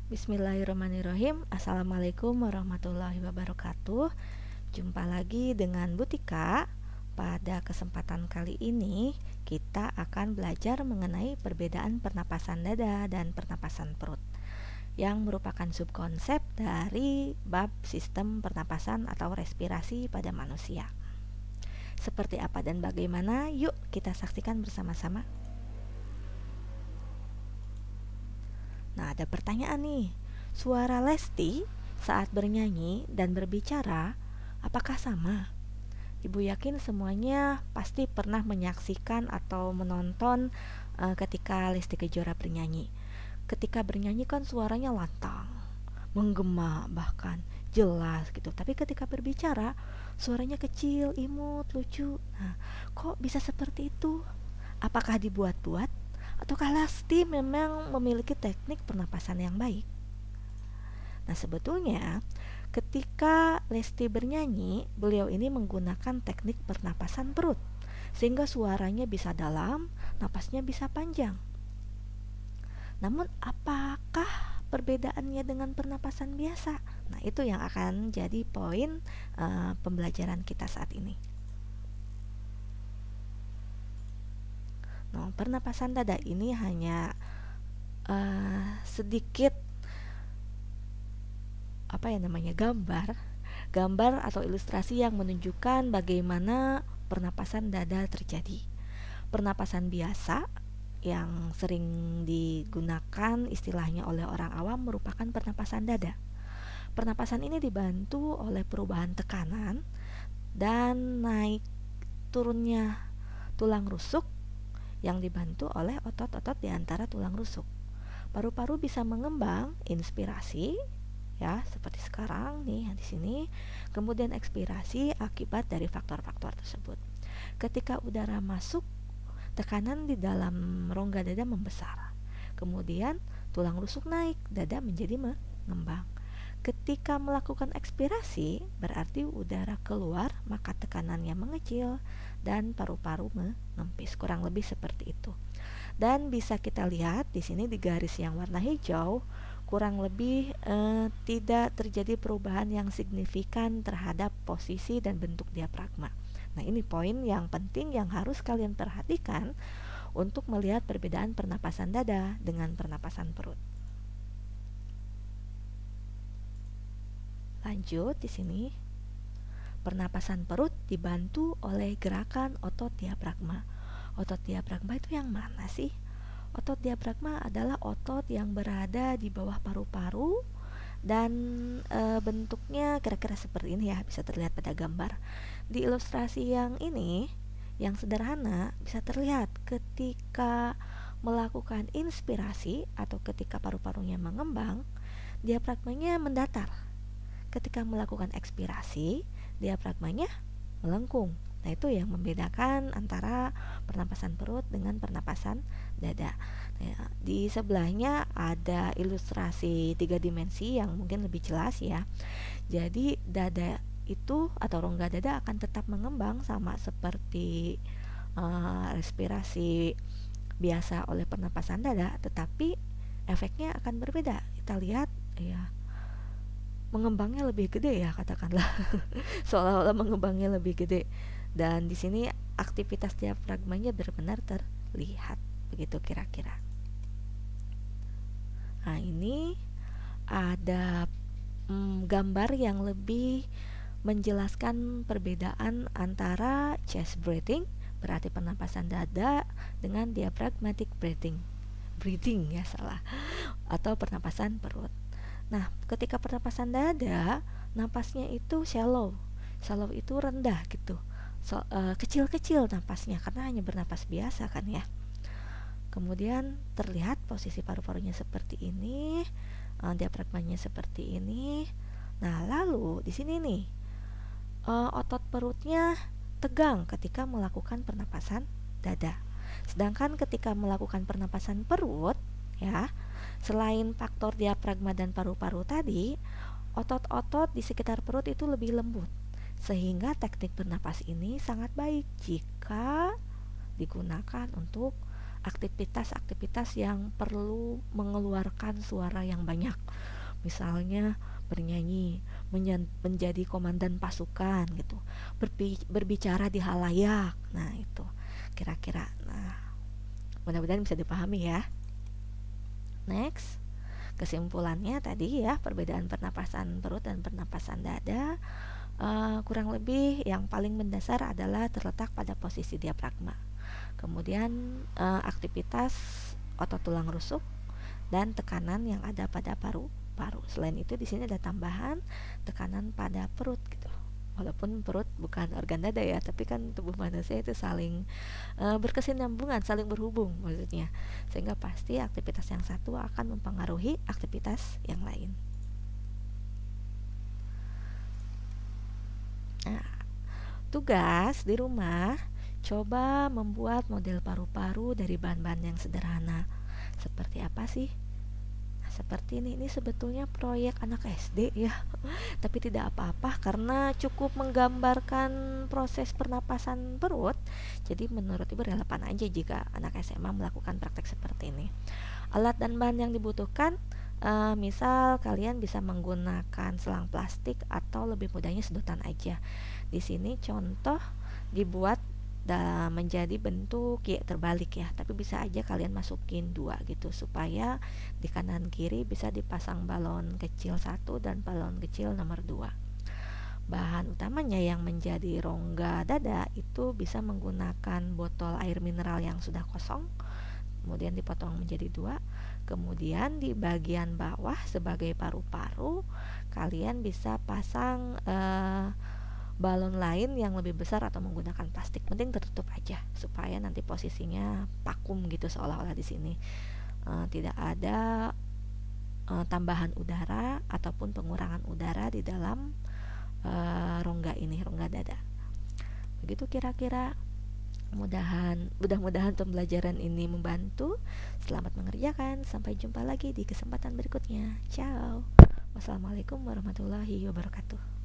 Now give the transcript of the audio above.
Bismillahirrahmanirrahim. Assalamualaikum warahmatullahi wabarakatuh. Jumpa lagi dengan Butika. Pada kesempatan kali ini kita akan belajar mengenai perbedaan pernapasan dada dan pernapasan perut, yang merupakan subkonsep dari bab sistem pernapasan atau respirasi pada manusia. Seperti apa dan bagaimana? Yuk kita saksikan bersama-sama. Nah, ada pertanyaan nih. Suara Lesti saat bernyanyi dan berbicara, apakah sama? Ibu yakin semuanya pasti pernah menyaksikan atau menonton ketika Lesti Kejora bernyanyi. Ketika bernyanyi kan suaranya lantang, menggema, bahkan jelas gitu. Tapi ketika berbicara, suaranya kecil, imut, lucu. Nah, kok bisa seperti itu? Apakah dibuat-buat? Ataukah Lesti memang memiliki teknik pernapasan yang baik? Nah, sebetulnya ketika Lesti bernyanyi, beliau ini menggunakan teknik pernapasan perut, sehingga suaranya bisa dalam, napasnya bisa panjang. Namun, apakah perbedaannya dengan pernapasan biasa? Nah, itu yang akan jadi poin pembelajaran kita saat ini. Nah, pernapasan dada ini hanya sedikit gambar atau ilustrasi yang menunjukkan bagaimana pernapasan dada terjadi. Pernapasan biasa yang sering digunakan istilahnya oleh orang awam merupakan pernapasan dada. Pernapasan ini dibantu oleh perubahan tekanan dan naik turunnya tulang rusuk yang dibantu oleh otot-otot di antara tulang rusuk. Paru-paru bisa mengembang, inspirasi ya, seperti sekarang nih di sini, kemudian ekspirasi akibat dari faktor-faktor tersebut. Ketika udara masuk, tekanan di dalam rongga dada membesar. Kemudian tulang rusuk naik, dada menjadi mengembang. Ketika melakukan ekspirasi, berarti udara keluar, maka tekanannya mengecil dan paru-paru menempis. Kurang lebih seperti itu. Dan bisa kita lihat di sini di garis yang warna hijau, kurang lebih tidak terjadi perubahan yang signifikan terhadap posisi dan bentuk diafragma. Nah, ini poin yang penting yang harus kalian perhatikan untuk melihat perbedaan pernapasan dada dengan pernapasan perut. Lanjut di sini. Pernapasan perut dibantu oleh gerakan otot diafragma. Otot diafragma itu yang mana sih? Otot diafragma adalah otot yang berada di bawah paru-paru dan bentuknya kira-kira seperti ini ya, bisa terlihat pada gambar. Di ilustrasi yang ini, yang sederhana, bisa terlihat ketika melakukan inspirasi atau ketika paru-parunya mengembang, diafragmanya mendatar. Ketika melakukan ekspirasi, diafragmanya melengkung. Nah, itu yang membedakan antara pernapasan perut dengan pernapasan dada. Nah, di sebelahnya ada ilustrasi 3 dimensi yang mungkin lebih jelas ya. Jadi dada itu atau rongga dada akan tetap mengembang sama seperti respirasi biasa oleh pernapasan dada, tetapi efeknya akan berbeda. Kita lihat ya, mengembangnya lebih gede ya, katakanlah seolah-olah mengembangnya lebih gede, dan di sini aktivitas diafragmanya benar-benar terlihat begitu kira-kira. Nah, ini ada gambar yang lebih menjelaskan perbedaan antara chest breathing, berarti pernapasan dada, dengan diaphragmatic breathing ya salah, atau pernapasan perut. Nah, ketika pernapasan dada, napasnya itu shallow itu rendah gitu, kecil-kecil napasnya karena hanya bernapas biasa kan ya. Kemudian terlihat posisi paru-parunya seperti ini, diafragmanya seperti ini. Nah, lalu di sini nih, otot perutnya tegang ketika melakukan pernapasan dada. Sedangkan ketika melakukan pernapasan perut ya, selain faktor diafragma dan paru-paru tadi, otot-otot di sekitar perut itu lebih lembut, sehingga teknik bernapas ini sangat baik jika digunakan untuk aktivitas-aktivitas yang perlu mengeluarkan suara yang banyak, misalnya bernyanyi, menjadi komandan pasukan gitu, berbicara di halayak. Nah itu kira-kira. Nah, mudah-mudahan bisa dipahami ya. Next, kesimpulannya tadi ya, perbedaan pernapasan perut dan pernapasan dada kurang lebih yang paling mendasar adalah terletak pada posisi diafragma. Kemudian aktivitas otot tulang rusuk dan tekanan yang ada pada paru-paru. Selain itu di sini ada tambahan tekanan pada perut gitu. Walaupun perut bukan organ dada ya, tapi kan tubuh manusia itu saling berkesinambungan, saling berhubung maksudnya. Sehingga pasti aktivitas yang satu akan mempengaruhi aktivitas yang lain. Nah, tugas di rumah, coba membuat model paru-paru dari bahan-bahan yang sederhana. Seperti apa sih? Seperti ini sebetulnya proyek anak SD ya, tapi tidak apa-apa karena cukup menggambarkan proses pernapasan perut. Jadi menurut ibu relevan aja jika anak SMA melakukan praktek seperti ini. Alat dan bahan yang dibutuhkan, misal kalian bisa menggunakan selang plastik atau lebih mudahnya sedotan aja. Di sini contoh dibuat menjadi bentuk ya terbalik ya, tapi bisa aja kalian masukin dua gitu supaya di kanan kiri bisa dipasang balon kecil 1 dan balon kecil nomor 2. Bahan utamanya yang menjadi rongga dada itu bisa menggunakan botol air mineral yang sudah kosong, kemudian dipotong menjadi 2. Kemudian di bagian bawah sebagai paru-paru kalian bisa pasang balon lain yang lebih besar atau menggunakan plastik. Penting tertutup aja supaya nanti posisinya vakum gitu seolah-olah di sini tidak ada tambahan udara ataupun pengurangan udara di dalam rongga ini, rongga dada. Begitu kira-kira. Mudah-mudahan pembelajaran ini membantu. Selamat mengerjakan. Sampai jumpa lagi di kesempatan berikutnya. Ciao. Wassalamualaikum warahmatullahi wabarakatuh.